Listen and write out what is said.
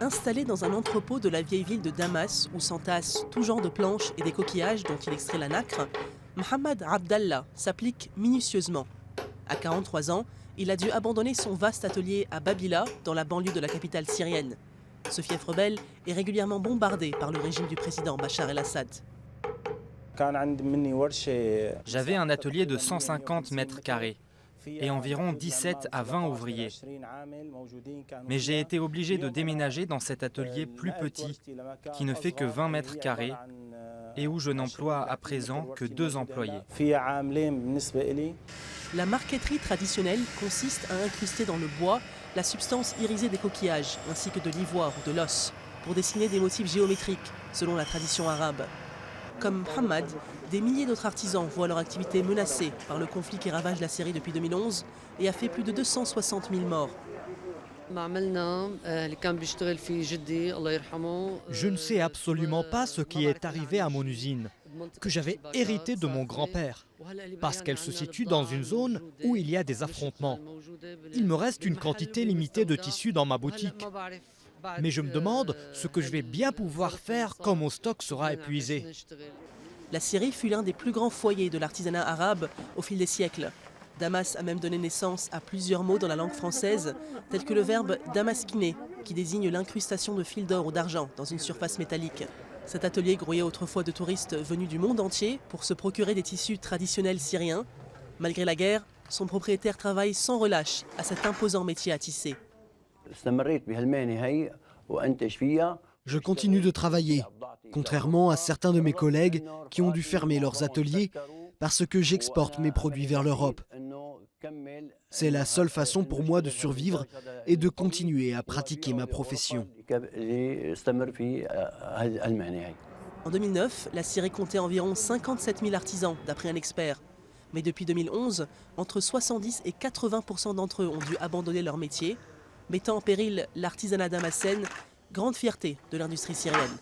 Installé dans un entrepôt de la vieille ville de Damas où s'entassent tout genre de planches et des coquillages dont il extrait la nacre, Mohamed Abdallah s'applique minutieusement. À 43 ans, il a dû abandonner son vaste atelier à Babila, dans la banlieue de la capitale syrienne. Ce fief rebelle est régulièrement bombardé par le régime du président Bachar el-Assad. J'avais un atelier de 150 mètres carrés et environ 17 à 20 ouvriers. Mais j'ai été obligé de déménager dans cet atelier plus petit, qui ne fait que 20 mètres carrés et où je n'emploie à présent que 2 employés. La marqueterie traditionnelle consiste à incruster dans le bois la substance irisée des coquillages, ainsi que de l'ivoire ou de l'os, pour dessiner des motifs géométriques, selon la tradition arabe. Comme Mohamed, des milliers d'autres artisans voient leur activité menacée par le conflit qui ravage la Syrie depuis 2011 et a fait plus de 260 000 morts. Je ne sais absolument pas ce qui est arrivé à mon usine, que j'avais héritée de mon grand-père, parce qu'elle se situe dans une zone où il y a des affrontements. Il me reste une quantité limitée de tissus dans ma boutique. Mais je me demande ce que je vais bien pouvoir faire quand mon stock sera épuisé. La Syrie fut l'un des plus grands foyers de l'artisanat arabe au fil des siècles. Damas a même donné naissance à plusieurs mots dans la langue française, tels que le verbe damasquiner, qui désigne l'incrustation de fils d'or ou d'argent dans une surface métallique. Cet atelier grouillait autrefois de touristes venus du monde entier pour se procurer des tissus traditionnels syriens. Malgré la guerre, son propriétaire travaille sans relâche à cet imposant métier à tisser. Je continue de travailler, contrairement à certains de mes collègues qui ont dû fermer leurs ateliers parce que j'exporte mes produits vers l'Europe. C'est la seule façon pour moi de survivre et de continuer à pratiquer ma profession. En 2009, la Syrie comptait environ 57 000 artisans, d'après un expert. Mais depuis 2011, entre 70 et 80% d'entre eux ont dû abandonner leur métier, mettant en péril l'artisanat damassène, grande fierté de l'industrie syrienne.